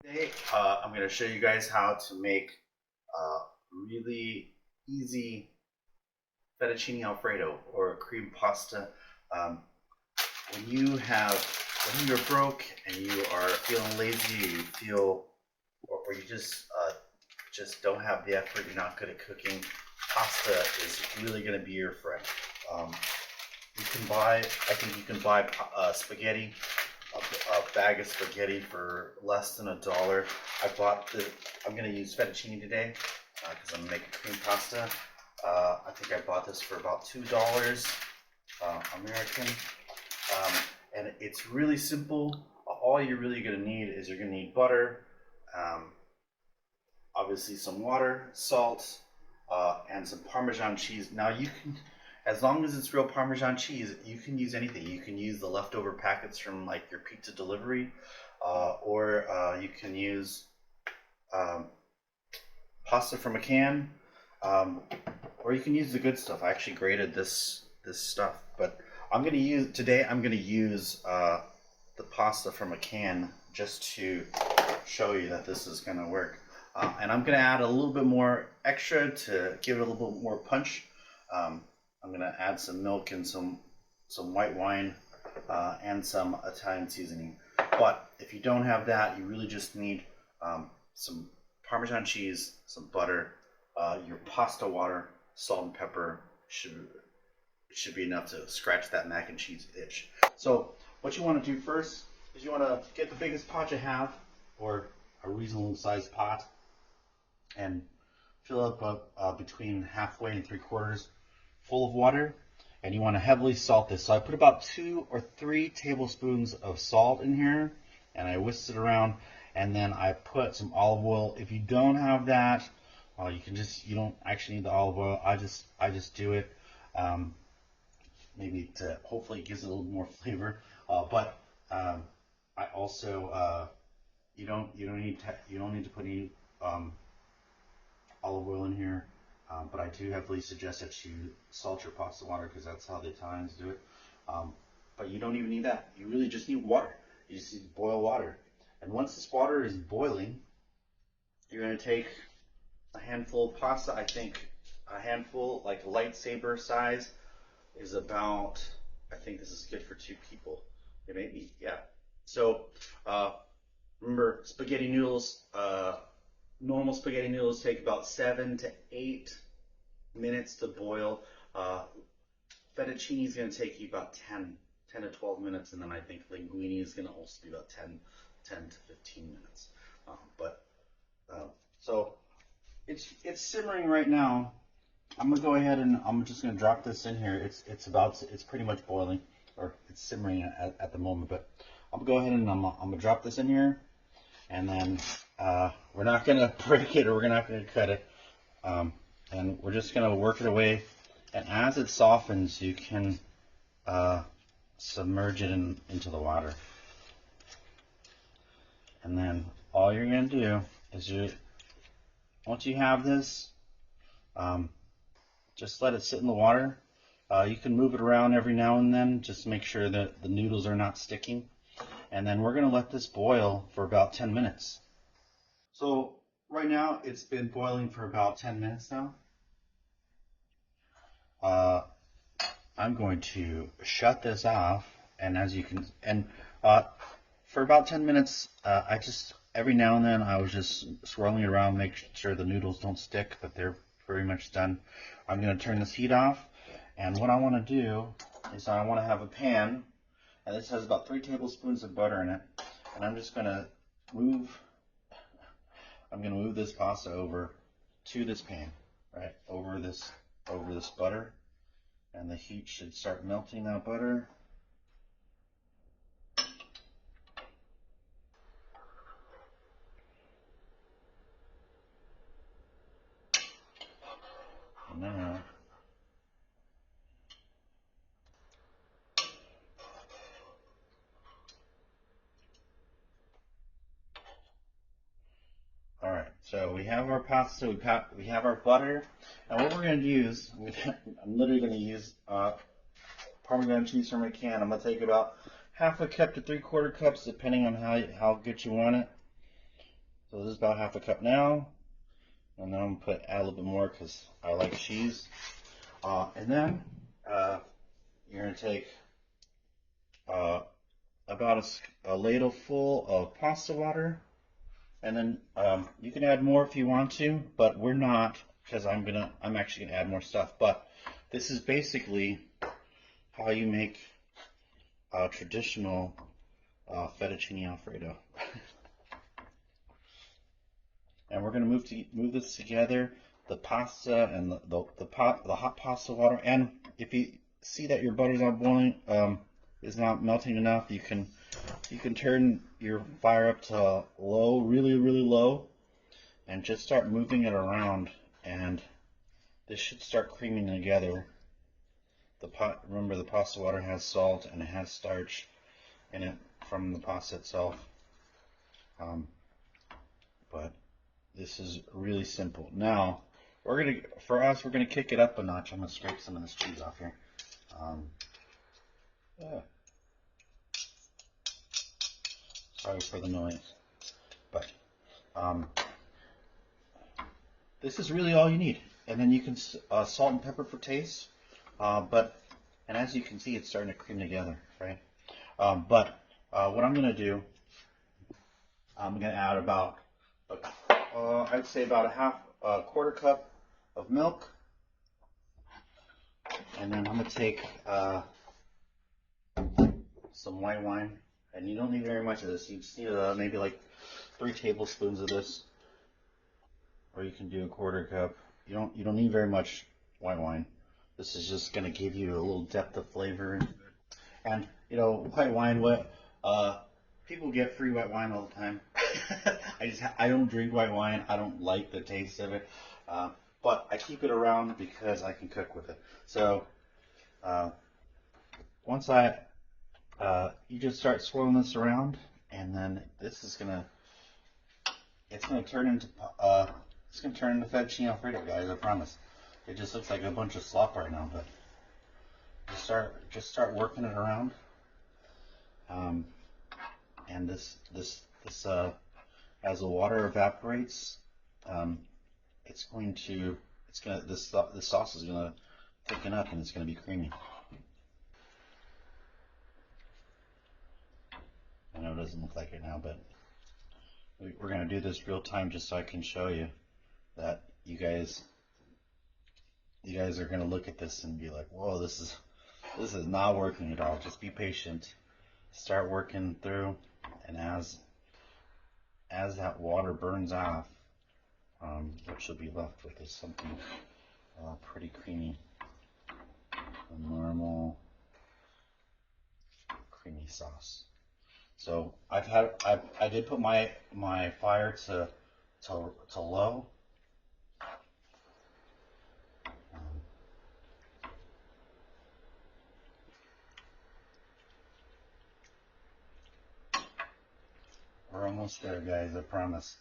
Today, I'm going to show you guys how to make really easy fettuccine alfredo or cream pasta. Um, when you're broke and you are feeling lazy, you feel, or you just don't have the effort, you're not good at cooking, pasta is really going to be your friend. Um, I think you can buy spaghetti, a bag of spaghetti for less than $1. I'm going to use fettuccine today because I'm going to make a cream pasta. I think I bought this for about $2 American. And it's really simple. All you're really going to need is you're going to need butter, obviously some water, salt, and some Parmesan cheese. Now you can, as long as it's real Parmesan cheese, you can use anything. You can use the leftover packets from like your pizza delivery, or you can use pasta from a can, or you can use the good stuff. I actually grated this stuff, but I'm gonna use the pasta from a can just to show you that this is gonna work. And I'm gonna add a little bit more extra to give it a little bit more punch. I'm gonna add some milk and some white wine and some Italian seasoning. But if you don't have that, you really just need some Parmesan cheese, some butter, your pasta water, salt and pepper should be enough to scratch that mac and cheese itch. So what you want to do first is you want to get the biggest pot you have, or a reasonable sized pot, and fill up between halfway and 3/4 full of water, and you want to heavily salt this. So I put about 2 or 3 tablespoons of salt in here, and I whisked it around, and then I put some olive oil. If you don't have that, you don't actually need the olive oil. I just do it maybe to hopefully it gives it a little more flavor. But I also you don't need to put any olive oil in here. But I do heavily suggest that you salt your pasta water because that's how the Italians do it. But you don't even need that. You really just need water. You just need to boil water. And once this water is boiling, you're going to take a handful of pasta. I think a handful, like a lightsaber size, is about, I think this is good for 2 people. It may be, yeah. So remember, spaghetti noodles, normal spaghetti noodles take about 7 to 8 minutes to boil. Fettuccine is going to take you about 10 to 12 minutes, and then I think linguine is going to also be about 10 to 15 minutes. So it's simmering right now. I'm gonna go ahead and I'm just gonna drop this in here. It's pretty much boiling, or it's simmering at the moment. But I'm gonna go ahead and I'm gonna drop this in here, and then we're not gonna break it, or we're not gonna cut it, and we're just gonna work it away. And as it softens, you can submerge it into the water. And then all you're gonna do is once you have this, just let it sit in the water. You can move it around every now and then, just to make sure that the noodles are not sticking. And then we're going to let this boil for about 10 minutes. So right now it's been boiling for about 10 minutes now. I'm going to shut this off, and as you can, for about 10 minutes, every now and then I was just swirling it around, make sure the noodles don't stick, but they're pretty much done. I'm going to turn this heat off, and what I want to do is I want to have a pan, and this has about 3 tablespoons of butter in it, and I'm just going to move this pasta over to this pan, right over this butter, and the heat should start melting that butter. Now, all right, so we have our pasta, we have our butter, and what we're going to use, I'm literally going to use Parmesan cheese from a can. I'm going to take about 1/2 cup to 3/4 cups, depending on how good you want it. So this is about half a cup now. And then I'm going to add a little bit more because I like cheese. And then you're going to take about a ladle full of pasta water. And then you can add more if you want to, but we're not, because I'm actually gonna add more stuff. But this is basically how you make a traditional fettuccine alfredo. And we're gonna move this together, the pasta and the hot pasta water. And if you see that your butter's not boiling, is not melting enough, you can turn your fire up to low, really low, and just start moving it around, and this should start creaming together. Remember, the pasta water has salt and it has starch in it from the pasta itself. But this is really simple. Now, we're gonna kick it up a notch. I'm gonna scrape some of this cheese off here. Yeah. Sorry for the noise, but this is really all you need. And then you can salt and pepper for taste. And as you can see, it's starting to cream together, right? What I'm going to do, I'm going to add about, I'd say about a quarter cup of milk. And then I'm going to take some white wine. And you don't need very much of this. You just need maybe like 3 tablespoons of this. Or you can do a quarter cup. You don't need very much white wine. This is just going to give you a little depth of flavor. And white wine, people get free white wine all the time. I don't drink white wine. I don't like the taste of it. But I keep it around because I can cook with it. So once you just start swirling this around, and then this is it's gonna turn into fettuccine alfredo, guys. I promise. It just looks like a bunch of slop right now, but just start working it around. And this as the water evaporates, this sauce is gonna thicken up, and it's gonna be creamy. I know it doesn't look like it now, but we're gonna do this real time just so I can show you that you guys are gonna look at this and be like, whoa, this is not working at all. Just be patient. Start working through, and as that water burns off, what you'll be left with is something pretty creamy, a normal creamy sauce. So I did put my fire to low. We're almost there, guys, I promise.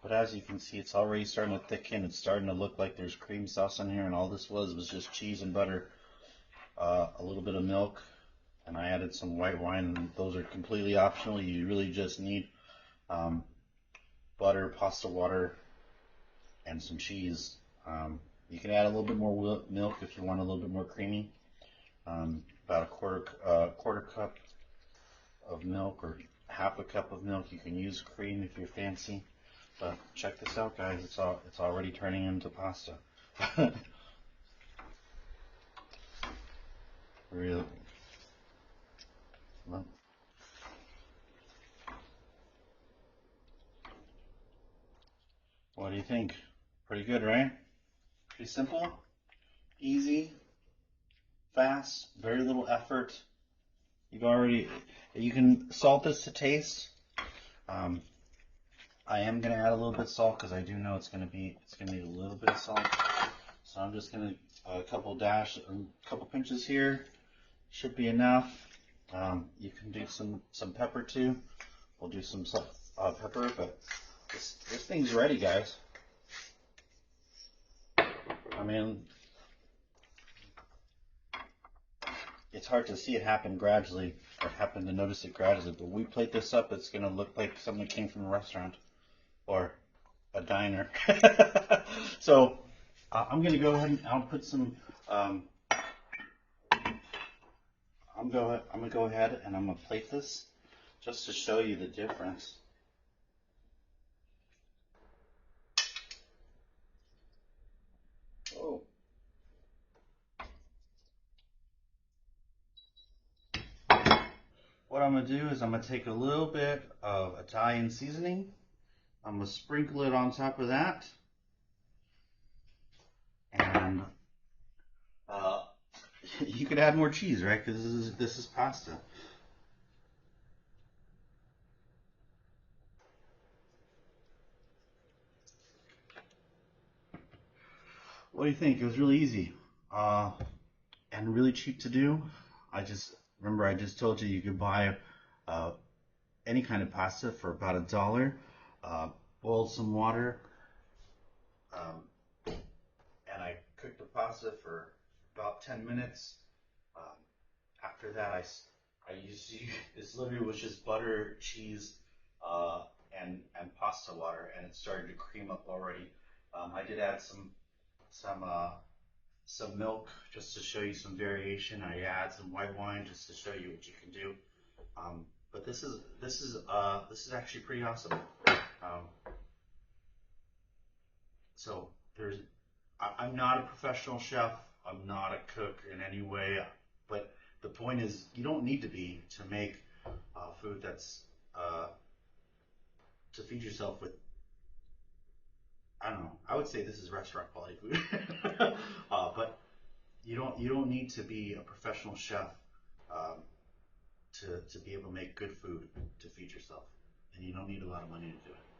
But as you can see, it's already starting to thicken. It's starting to look like there's cream sauce in here, and all this was just cheese and butter, a little bit of milk, and I added some white wine. Those are completely optional. You really just need butter, pasta water, and some cheese. You can add a little bit more milk if you want a little bit more creamy. About a quarter cup of milk, or half a cup of milk. You can use cream if you're fancy. But check this out, guys. It's already turning into pasta. Really. Look. What do you think? Pretty good, right? Pretty simple, easy, fast, very little effort. You can salt this to taste. I am gonna add a little bit of salt because I do know it's gonna need a little bit of salt. So I'm just gonna a couple pinches here should be enough. You can do some pepper too. We'll do some pepper, but this thing's ready, guys. I mean, it's hard to see it happen gradually, or happen to notice it gradually, but we plate this up, it's gonna look like something that came from a restaurant or a diner. So I'm gonna go ahead and I'll put some. I'm gonna go ahead and I'm gonna plate this just to show you the difference. Oh. What I'm gonna do is I'm gonna take a little bit of Italian seasoning. I'm gonna sprinkle it on top of that, and you could add more cheese, right? Because this is pasta. What do you think? It was really easy, and really cheap to do. I just told you you could buy uh, any kind of pasta for about $1. Boil some water, um, and I cooked the pasta for about 10 minutes. Um, After that, I used this literally was just butter, cheese, uh, and pasta water, and it started to cream up already. I did add some some milk just to show you some variation. I add some white wine just to show you what you can do. But this is actually pretty awesome. Um, so I'm not a professional chef. I'm not a cook in any way. But the point is, you don't need to be to make food that's to feed yourself with. I don't know. I would say this is restaurant quality food, but you don't need to be a professional chef um, to be able to make good food to feed yourself, and you don't need a lot of money to do it.